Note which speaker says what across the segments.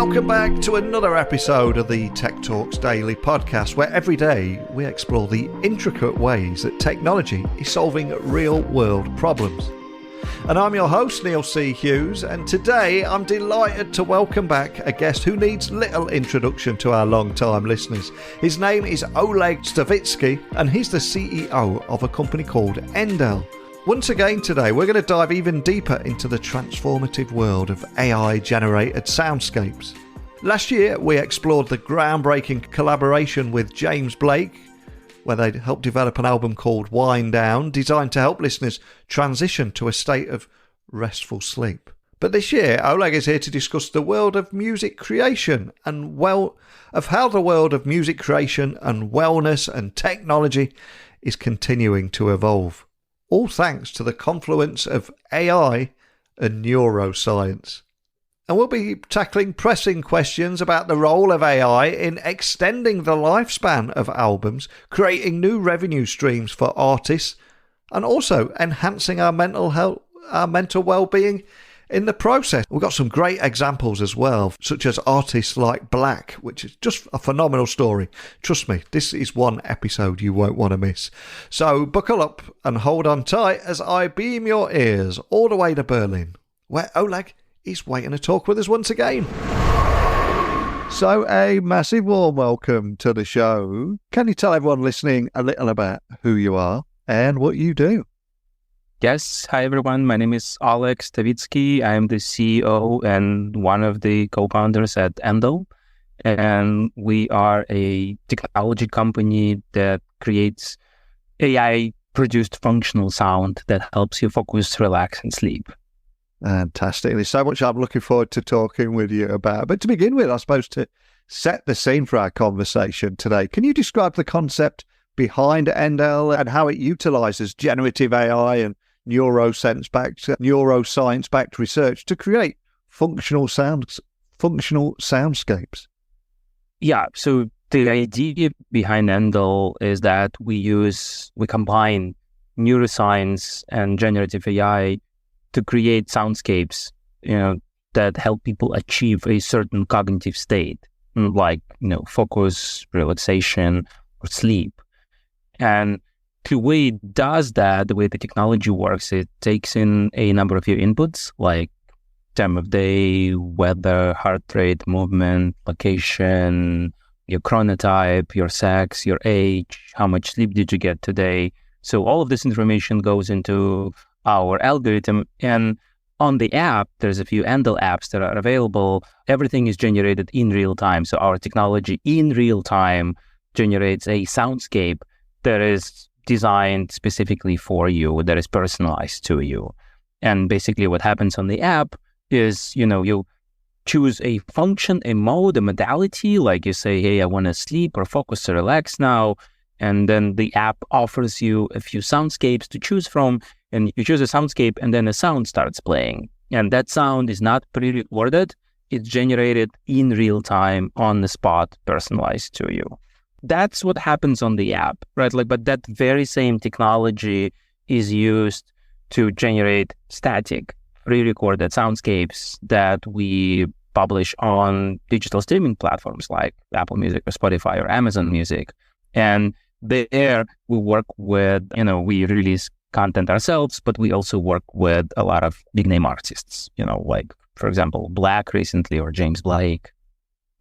Speaker 1: Welcome back to another episode of the Tech Talks Daily podcast, where every day we explore the intricate ways that technology is solving real-world problems. And I'm your host, Neil C. Hughes, and today I'm delighted to welcome back a guest who needs little introduction to our long-time listeners. His name is Oleg Stavitsky, and he's the CEO of a company called Endel. Once again today, we're going to dive even deeper into the transformative world of AI-generated soundscapes. Last year, we explored the groundbreaking collaboration with James Blake, where they helped develop an album called Wind Down, designed to help listeners transition to a state of restful sleep. But this year, Oleg is here to discuss the world of music creation and how the world of music creation and wellness and technology is continuing to evolve. All thanks to the confluence of AI and neuroscience. And we'll be tackling pressing questions about the role of AI in extending the lifespan of albums, creating new revenue streams for artists, and also enhancing our mental health, our mental well-being in the process. We've got some great examples as well, such as artists like Black, which is just a phenomenal story. Trust me, this is one episode you won't want to miss. So buckle up and hold on tight as I beam your ears all the way to Berlin, where Oleg is waiting to talk with us once again. So a massive warm welcome to the show. Can you tell everyone listening a little about who you are and what you do?
Speaker 2: Yes. Hi, everyone. My name is Oleg Stavitsky. I'm the CEO and one of the co-founders at Endel. And we are a technology company that creates AI-produced functional sound that helps you focus, relax, and sleep.
Speaker 1: Fantastic. There's so much I'm looking forward to talking with you about. But to begin with, I suppose to set the scene for our conversation today, can you describe the concept behind Endel and how it utilizes generative AI and neuroscience-backed research to create functional soundscapes?
Speaker 2: Yeah, so the idea behind Endel is that we combine neuroscience and generative AI to create soundscapes, that help people achieve a certain cognitive state, like, focus, relaxation, or sleep. And the way it does that, the way the technology works, it takes in a number of your inputs, like time of day, weather, heart rate, movement, location, your chronotype, your sex, your age, how much sleep did you get today. So all of this information goes into our algorithm. And on the app, there's a few Endel apps that are available. Everything is generated in real time. So our technology in real time generates a soundscape that is designed specifically for you, that is personalized to you. And basically what happens on the app is, you choose a function, a mode, a modality, like you say, hey, I want to sleep or focus or relax now. And then the app offers you a few soundscapes to choose from, and you choose a soundscape and then a sound starts playing. And that sound is not pre-recorded. It's generated in real time, on the spot, personalized to you. That's what happens on the app, right? But that very same technology is used to generate static, pre-recorded soundscapes that we publish on digital streaming platforms like Apple Music or Spotify or Amazon Music. And there we work with, we release content ourselves, but we also work with a lot of big name artists, like, for example, Black recently or James Blake.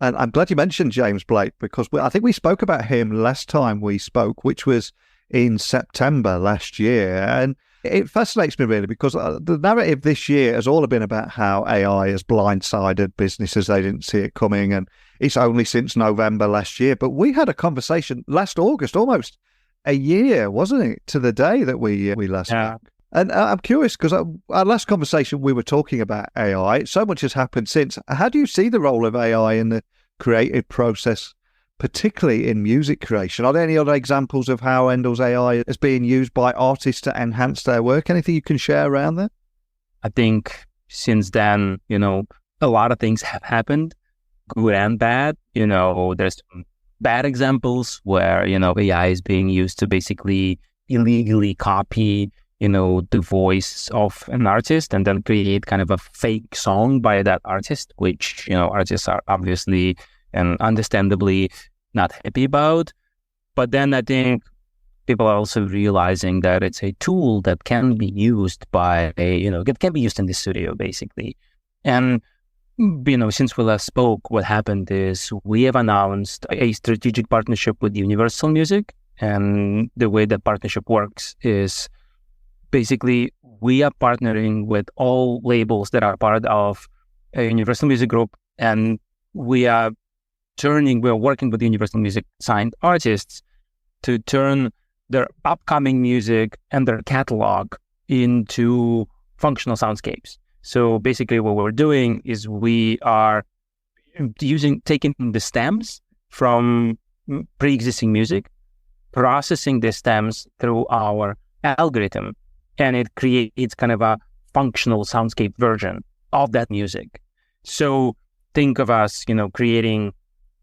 Speaker 1: And I'm glad you mentioned James Blake, because I think we spoke about him last time we spoke, which was in September last year. And it fascinates me really, because the narrative this year has all been about how AI has blindsided businesses. They didn't see it coming. And it's only since November last year. But we had a conversation last August, almost a year, wasn't it, to the day that we last spoke? And I'm curious, because our last conversation, we were talking about AI. So much has happened since. How do you see the role of AI in the creative process, particularly in music creation? Are there any other examples of how Endel's AI is being used by artists to enhance their work? Anything you can share around that?
Speaker 2: I think since then, a lot of things have happened, good and bad. There's some bad examples where, AI is being used to basically illegally copy the voice of an artist and then create kind of a fake song by that artist, which, artists are obviously and understandably not happy about. But then I think people are also realizing that it's a tool that can be used it can be used in the studio, basically. And, since we last spoke, what happened is we have announced a strategic partnership with Universal Music. And the way that partnership works is basically we are partnering with all labels that are part of a Universal Music group. And we're working with Universal Music signed artists to turn their upcoming music and their catalog into functional soundscapes. So basically what we're doing is we are taking the stems from pre-existing music, processing the stems through our algorithm, and it creates kind of a functional soundscape version of that music. So think of us, creating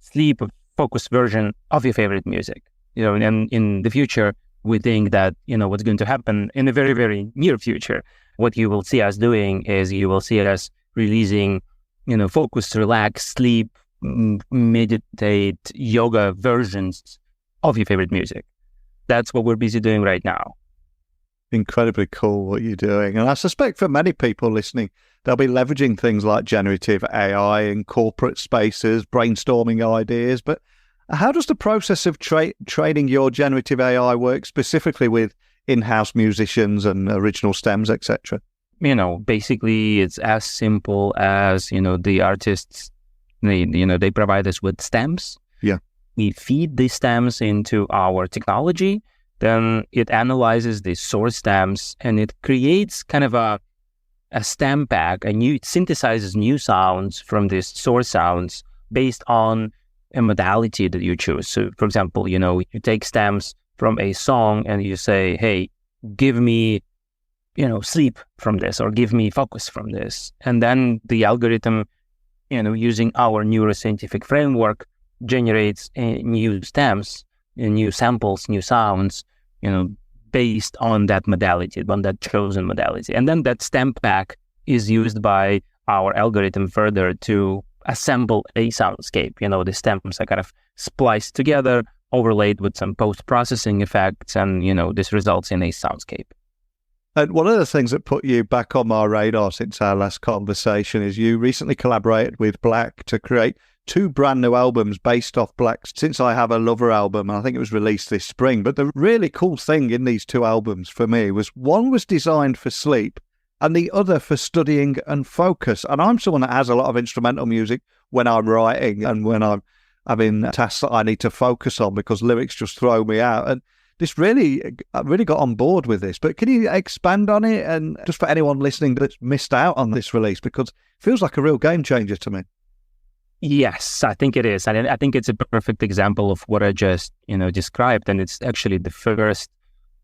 Speaker 2: sleep-focused version of your favorite music. And in the future, we think that, what's going to happen in the very, very near future, what you will see us doing is you will see us releasing, focused, relax, sleep, meditate, yoga versions of your favorite music. That's what we're busy doing right now.
Speaker 1: Incredibly cool what you're doing. And I suspect for many people listening, they'll be leveraging things like generative AI in corporate spaces, brainstorming ideas. But how does the process of training your generative AI work specifically with in-house musicians and original stems, etc.?
Speaker 2: Basically it's as simple as, the artists, they provide us with stems.
Speaker 1: Yeah.
Speaker 2: We feed these stems into our technology, then it analyzes the source stems and it creates kind of a stem pack, it synthesizes new sounds from these source sounds based on a modality that you choose. So for example, you take stems from a song and you say, hey, give me, sleep from this or give me focus from this. And then the algorithm, using our neuroscientific framework, generates new stems, new samples, new sounds, based on that modality, on that chosen modality. And then that stem pack is used by our algorithm further to assemble a soundscape. The stems are kind of spliced together, overlaid with some post-processing effects, and, this results in a soundscape.
Speaker 1: And one of the things that put you back on my radar since our last conversation is you recently collaborated with Black to create 2 brand new albums based off Black's Since I Have a Lover album. I think it was released this spring. But the really cool thing in these 2 albums for me was one was designed for sleep and the other for studying and focus. And I'm someone that has a lot of instrumental music when I'm writing and when I'm having tasks that I need to focus on because lyrics just throw me out. And I really got on board with this. But can you expand on it? And just for anyone listening that's missed out on this release, because it feels like a real game changer to me.
Speaker 2: Yes, I think it is. And I think it's a perfect example of what I just, described. And it's actually the first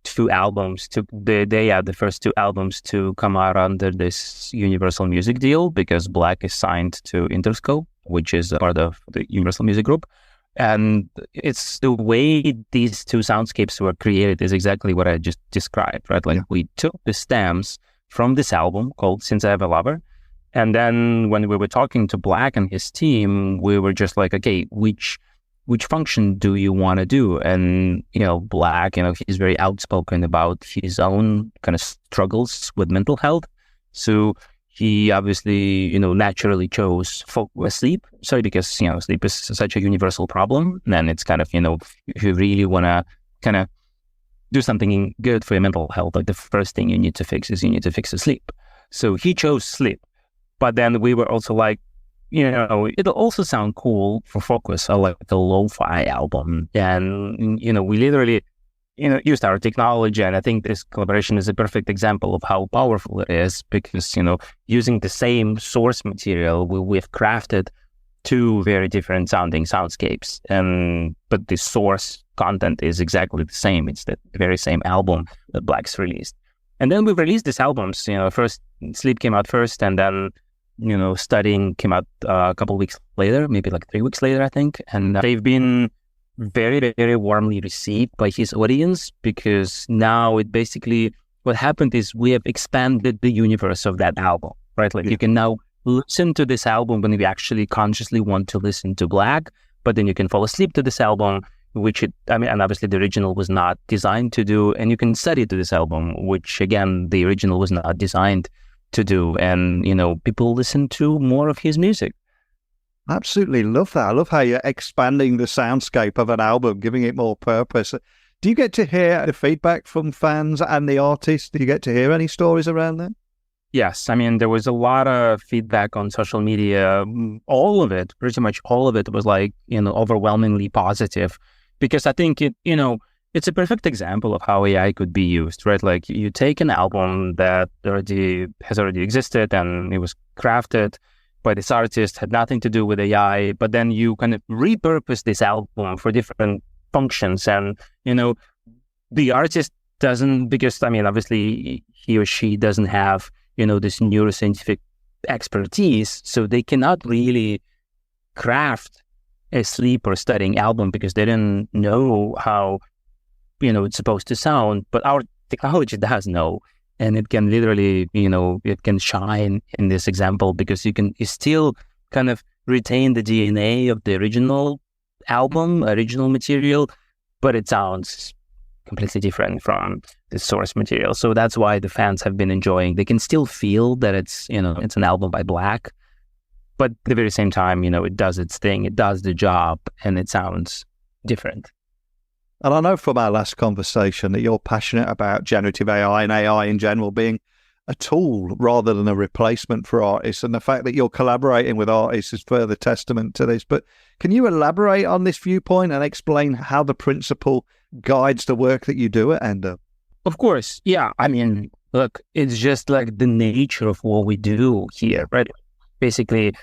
Speaker 2: 2 albums the first 2 albums to come out under this Universal Music deal, because Black is signed to Interscope, which is a part of the Universal Music Group. And it's the way these 2 soundscapes were created is exactly what I just described, right? Like we took the stems from this album called Since I Have a Lover. And then when we were talking to Black and his team, we were just like, okay, which function do you want to do? And, Black, he's very outspoken about his own kind of struggles with mental health. So he obviously, naturally chose sleep. Sorry, because, sleep is such a universal problem. And it's kind of, if you really want to kind of do something good for your mental health, like the first thing you need to fix the sleep. So he chose sleep. But then we were also like, it'll also sound cool for focus, or like a lo-fi album. And, we literally, used our technology. And I think this collaboration is a perfect example of how powerful it is because, using the same source material, we've crafted 2 very different sounding soundscapes. But the source content is exactly the same. It's the very same album that Black's released. And then we released these albums, first Sleep came out first, and then Studying came out a couple of weeks later, maybe like 3 weeks later, I think. And they've been very, very warmly received by his audience because now it basically what happened is we have expanded the universe of that album, right? Like you can now listen to this album when you actually consciously want to listen to Black, but then you can fall asleep to this album, and obviously the original was not designed to do, and you can study to this album, which again, the original was not designed to do. And, people listen to more of his music.
Speaker 1: Absolutely love that. I love how you're expanding the soundscape of an album, giving it more purpose. Do you get to hear the feedback from fans and the artists? Do you get to hear any stories around that?
Speaker 2: Yes. There was a lot of feedback on social media. All of it, pretty much all of it was overwhelmingly positive, because I think it's a perfect example of how AI could be used, right? Like you take an album that has already existed and it was crafted by this artist, had nothing to do with AI, but then you kind of repurpose this album for different functions. And, the artist doesn't, because, obviously he or she doesn't have, this neuroscientific expertise, so they cannot really craft a sleep or studying album because they didn't know how, it's supposed to sound. But our technology does know. And it can literally, it can shine in this example because you still kind of retain the DNA of the original album, original material, but it sounds completely different from the source material. So that's why the fans have been enjoying. They can still feel that it's an album by Black, but at the very same time, it does its thing, it does the job, and it sounds different.
Speaker 1: And I know from our last conversation that you're passionate about generative AI and AI in general being a tool rather than a replacement for artists. And the fact that you're collaborating with artists is further testament to this. But can you elaborate on this viewpoint and explain how the principle guides the work that you do at Endel?
Speaker 2: Of course. Yeah. Look, it's just like the nature of what we do here, right? Basically,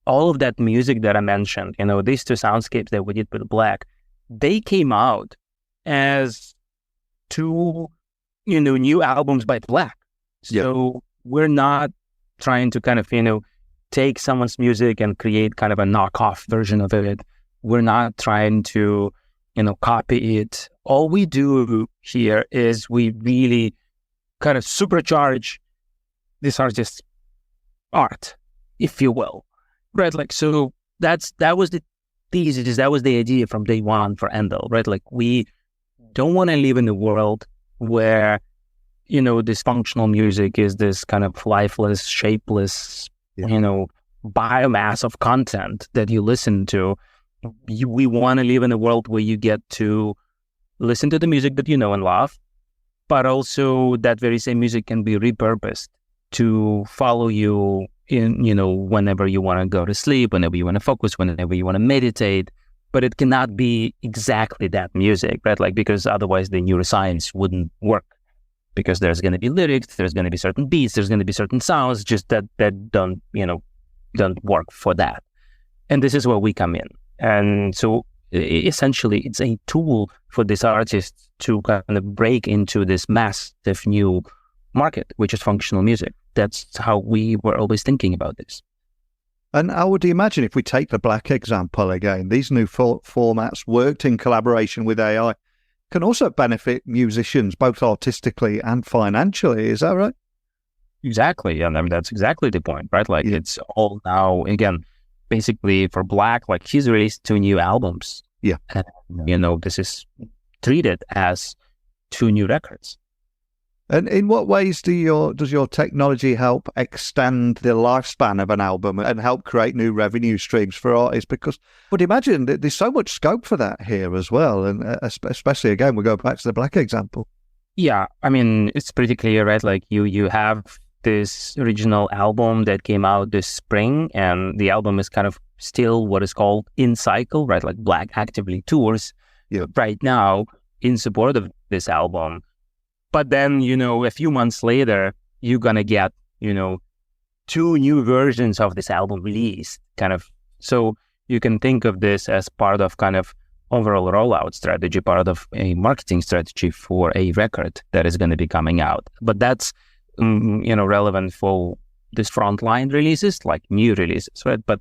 Speaker 2: all of that music that I mentioned, these two soundscapes that we did with Black, they came out as two, new albums by Black. So we're not trying to kind of, take someone's music and create kind of a knockoff version of it. We're not trying to, copy it. All we do here is we really kind of supercharge this artist's art, if you will, right? Like, so that was the thesis, that was the idea from day one for Endel, right? Like, we don't want to live in a world where, this functional music is this kind of lifeless, shapeless, biomass of content that you listen to. We want to live in a world where you get to listen to the music that you know and love, but also that very same music can be repurposed to follow you in, whenever you want to go to sleep, whenever you want to focus, whenever you want to meditate. But it cannot be exactly that music, right? Like, because otherwise the neuroscience wouldn't work, because there's going to be lyrics, there's going to be certain beats, there's going to be certain sounds just that don't work for that. And this is where we come in. And so essentially it's a tool for this artist to kind of break into this massive new market, which is functional music. That's how we were always thinking about this.
Speaker 1: And how would you imagine, if we take the Black example again, these new formats worked in collaboration with AI can also benefit musicians, both artistically and financially. Is that right?
Speaker 2: Exactly. And that's exactly the point, right? Like, it's all now, again, basically for Black, like, he's released 2 new albums.
Speaker 1: Yeah.
Speaker 2: And, this is treated as 2 new records.
Speaker 1: And in what ways does your technology help extend the lifespan of an album and help create new revenue streams for artists? Because I would imagine that there's so much scope for that here as well. And especially, again, we go back to the Black example.
Speaker 2: Yeah, it's pretty clear, right? Like, you have this original album that came out this spring, and the album is kind of still what is called in cycle, right? Like, Black actively tours right now in support of this album. But then, a few months later, you're going to get, 2 new versions of this album released, kind of. So you can think of this as part of kind of overall rollout strategy, part of a marketing strategy for a record that is going to be coming out. But that's, relevant for this frontline releases, like new releases, right? But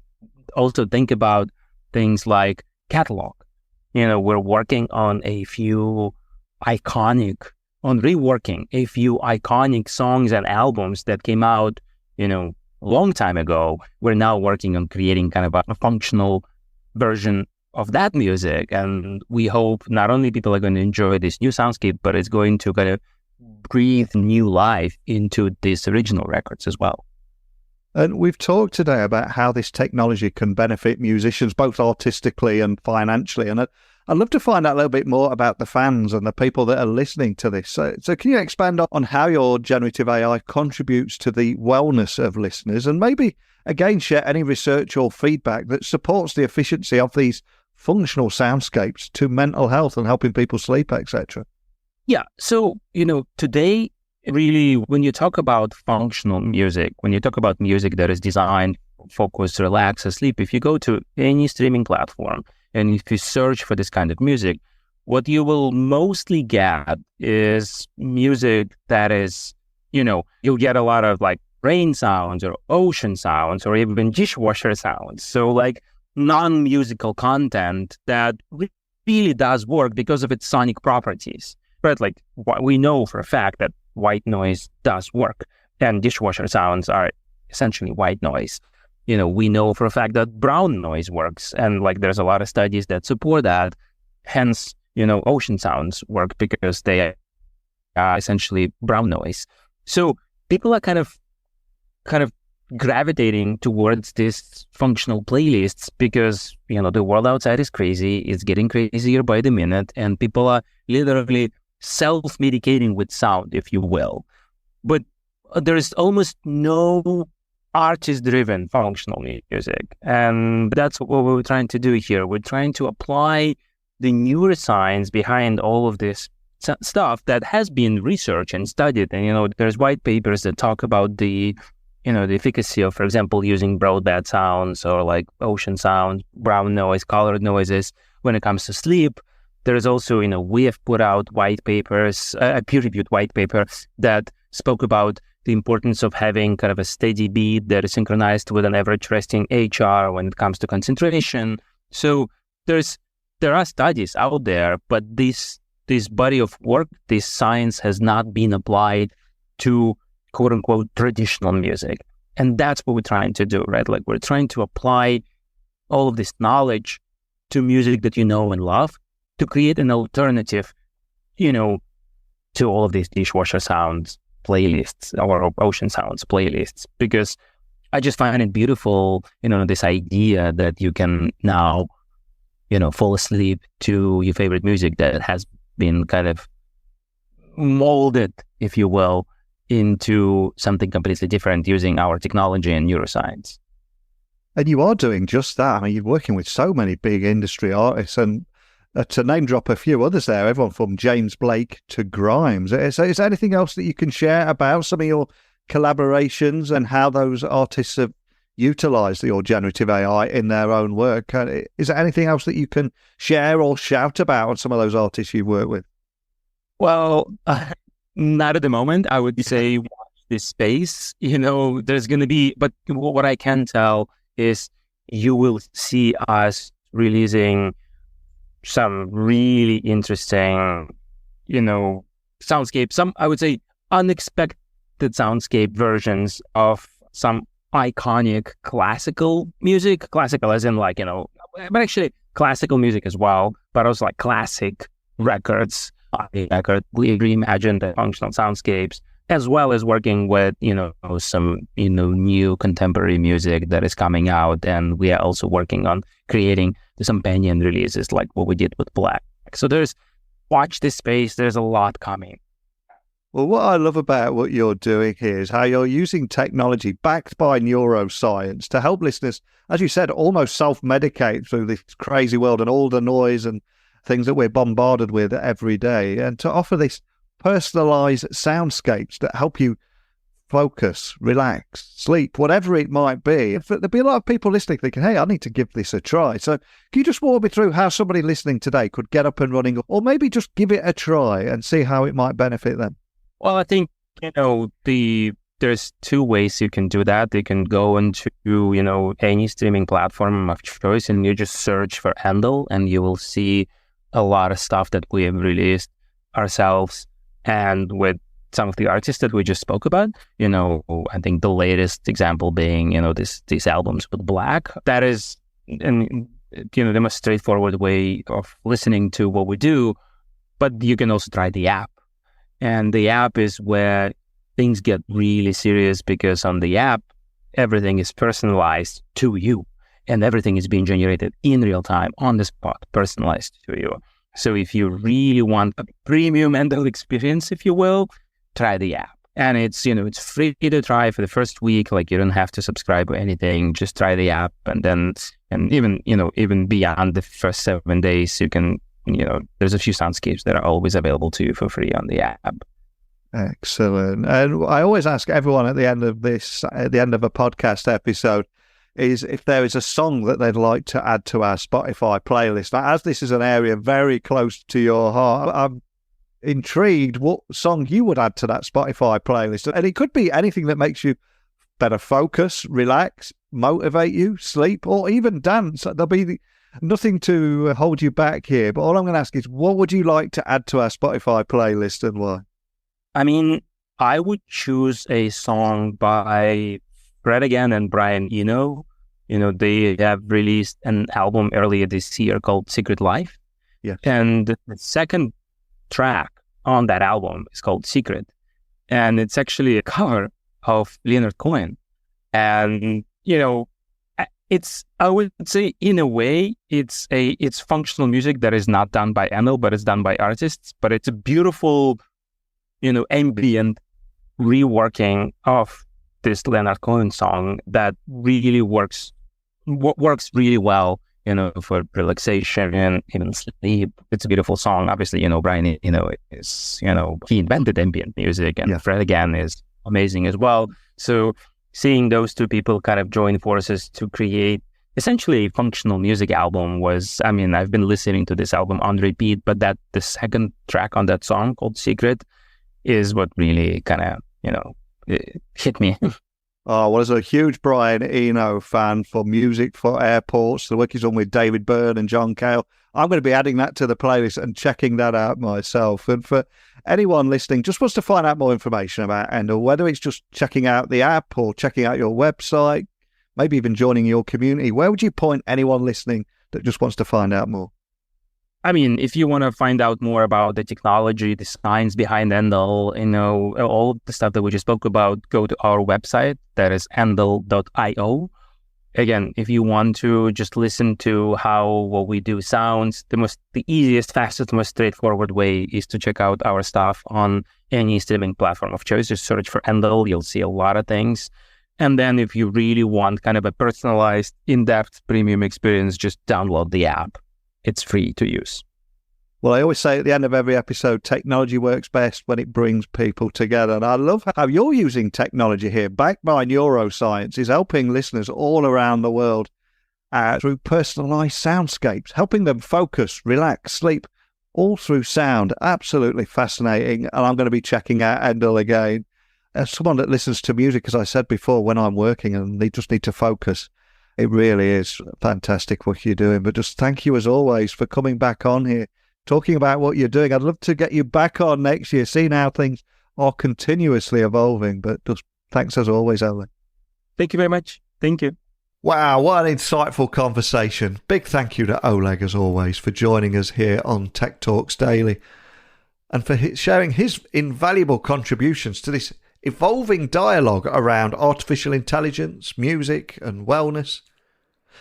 Speaker 2: also think about things like catalog. We're working on a few iconic on reworking a few iconic songs and albums that came out, a long time ago. We're now working on creating kind of a functional version of that music. And we hope not only people are going to enjoy this new soundscape, but it's going to kind of breathe new life into these original records as well.
Speaker 1: And we've talked today about how this technology can benefit musicians, both artistically and financially. And I'd love to find out a little bit more about the fans and the people that are listening to this. So can you expand on how your generative AI contributes to the wellness of listeners, and maybe, again, share any research or feedback that supports the efficiency of these functional soundscapes to mental health and helping people sleep, etc.?
Speaker 2: Yeah. So, today, really, when you talk about functional music, when you talk about music that is designed, focus, relax, or sleep, if you go to any streaming platform and if you search for this kind of music, what you will mostly get is music that is, you'll get a lot of like rain sounds or ocean sounds or even dishwasher sounds. So like non-musical content that really does work because of its sonic properties. Right? Like we know for a fact that white noise does work, and dishwasher sounds are essentially white noise. We know for a fact that brown noise works, and like there's a lot of studies that support that. Hence, ocean sounds work because they are essentially brown noise. So people are kind of gravitating towards these functional playlists because, the world outside is crazy. It's getting crazier by the minute, and people are literally self-medicating with sound, if you will. But there is almost no artist-driven functional music. And that's what we're trying to do here. We're trying to apply the neuroscience behind all of this stuff that has been researched and studied. And, there's white papers that talk about the efficacy of, for example, using broadband sounds or like ocean sounds, brown noise, colored noises when it comes to sleep. There's also, we have put out white papers, a peer-reviewed white paper that spoke about the importance of having kind of a steady beat that is synchronized with an average resting HR when it comes to concentration. So there are studies out there, but this body of work, this science has not been applied to quote unquote traditional music. And that's what we're trying to do, right? Like we're trying to apply all of this knowledge to music that you know and love, to create an alternative, to all of these dishwasher sounds playlists or ocean sounds playlists, because I just find it beautiful, this idea that you can now, fall asleep to your favorite music that has been kind of molded, if you will, into something completely different using our technology and neuroscience.
Speaker 1: And you are doing just that. I mean, you're working with so many big industry artists, and to name drop a few others there, everyone from James Blake to Grimes. Is there anything else that you can share about some of your collaborations and how those artists have utilised your generative AI in their own work? Is there anything else that you can share or shout about on some of those artists you've worked with?
Speaker 2: Well, not at the moment. I would say watch this space. There's going to be, but what I can tell is you will see us releasing some really interesting, soundscape, some, I would say, unexpected soundscape versions of some iconic classical music, classical as in like, but actually classical music as well, but also like classic records. We reimagined the functional soundscapes, as well as working with, some, new contemporary music that is coming out. And we are also working on creating the companion releases like what we did with Black. So watch this space. There's a lot coming.
Speaker 1: Well, what I love about what you're doing here is how you're using technology backed by neuroscience to help listeners, as you said, almost self-medicate through this crazy world and all the noise and things that we're bombarded with every day, and to offer this personalized soundscapes that help you focus, relax, sleep, whatever it might be. There'll be a lot of people listening thinking, hey, I need to give this a try. So can you just walk me through how somebody listening today could get up and running, or maybe just give it a try and see how it might benefit them?
Speaker 2: Well, I think, there's two ways you can do that. You can go into, any streaming platform of choice and you just search for Endel, and you will see a lot of stuff that we have released ourselves and with some of the artists that we just spoke about. I think the latest example being, these albums with Black. That is, the most straightforward way of listening to what we do. But you can also try the app. And the app is where things get really serious, because on the app, everything is personalized to you. And everything is being generated in real time, on the spot, personalized to you. So if you really want a premium Endel experience, if you will, try the app. And it's free to try for the first week. Like, you don't have to subscribe or anything. Just try the app. And even beyond the first 7 days, you can, there's a few soundscapes that are always available to you for free on the app.
Speaker 1: Excellent. And I always ask everyone at the end of a podcast episode, is if there is a song that they'd like to add to our Spotify playlist. Now, as this is an area very close to your heart, I'm intrigued what song you would add to that Spotify playlist. And it could be anything that makes you better focus, relax, motivate you, sleep, or even dance. There'll be nothing to hold you back here. But all I'm going to ask is, what would you like to add to our Spotify playlist, and why?
Speaker 2: I mean, I would choose a song by Fred again and Brian Eno. They have released an album earlier this year called Secret Life.
Speaker 1: Yeah.
Speaker 2: And the second track on that album is called Secret. And it's actually a cover of Leonard Cohen. And, I would say, in a way, it's functional music that is not done by Endel, but it's done by artists. But it's a beautiful, ambient reworking of this Leonard Cohen song that really works really well, for relaxation and even sleep. It's a beautiful song. Obviously, Brian, is, he invented ambient music, and Fred again is amazing as well. So seeing those two people kind of join forces to create essentially a functional music album was, I've been listening to this album on repeat, but the second track on that song called Secret is what really kind of, it hit me.
Speaker 1: Oh, well, as a huge Brian Eno fan for music for airports, the work he's done with David Byrne and John Cale, I'm going to be adding that to the playlist and checking that out myself. And for anyone listening, just wants to find out more information about Endel, whether it's just checking out the app or checking out your website, maybe even joining your community, where would you point anyone listening that just wants to find out more?
Speaker 2: If you want to find out more about the technology, the science behind Endel, all the stuff that we just spoke about, go to our website. That is endel.io. Again, if you want to just listen to how what we do sounds, the easiest, fastest, most straightforward way is to check out our stuff on any streaming platform of choice. Just search for Endel. You'll see a lot of things. And then if you really want kind of a personalized, in-depth premium experience, just download the app. It's free to use.
Speaker 1: Well, I always say at the end of every episode, technology works best when it brings people together. And I love how you're using technology here, backed by Neuroscience, is helping listeners all around the world through personalized soundscapes, helping them focus, relax, sleep, all through sound. Absolutely fascinating. And I'm going to be checking out Endel again. As someone that listens to music, as I said before, when I'm working and they just need to focus, it really is fantastic what you're doing. But just thank you as always for coming back on here, talking about what you're doing. I'd love to get you back on next year, seeing how things are continuously evolving. But just thanks as always, Oleg.
Speaker 2: Thank you very much. Thank you.
Speaker 1: Wow, what an insightful conversation. Big thank you to Oleg, as always, for joining us here on Tech Talks Daily and for sharing his invaluable contributions to this evolving dialogue around artificial intelligence, music and wellness.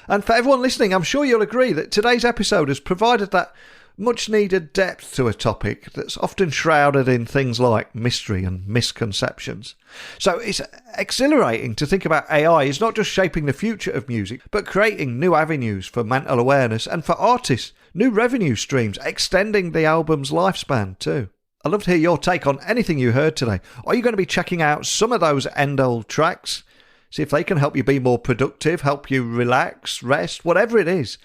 Speaker 1: And for everyone listening, I'm sure you'll agree that today's episode has provided that much needed depth to a topic that's often shrouded in things like mystery and misconceptions. So it's exhilarating to think about AI is not just shaping the future of music, but creating new avenues for mental awareness and for artists, new revenue streams, extending the album's lifespan too. I'd love to hear your take on anything you heard today. Are you going to be checking out some of those Endel tracks? See if they can help you be more productive, help you relax, rest, whatever it is.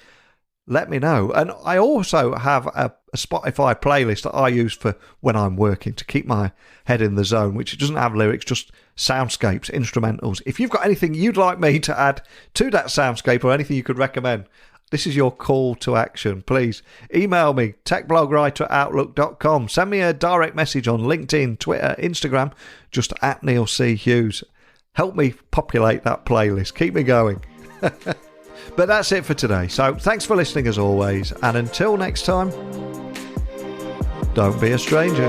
Speaker 1: Let me know. And I also have a Spotify playlist that I use for when I'm working to keep my head in the zone, which doesn't have lyrics, just soundscapes, instrumentals. If you've got anything you'd like me to add to that soundscape or anything you could recommend, This is your call to action. Please email me, techblogwriter@outlook.com. Send me a direct message on LinkedIn, Twitter, Instagram, just at Neil C. Hughes. Help me populate that playlist. Keep me going. But that's it for today. So thanks for listening as always. And until next time, don't be a stranger.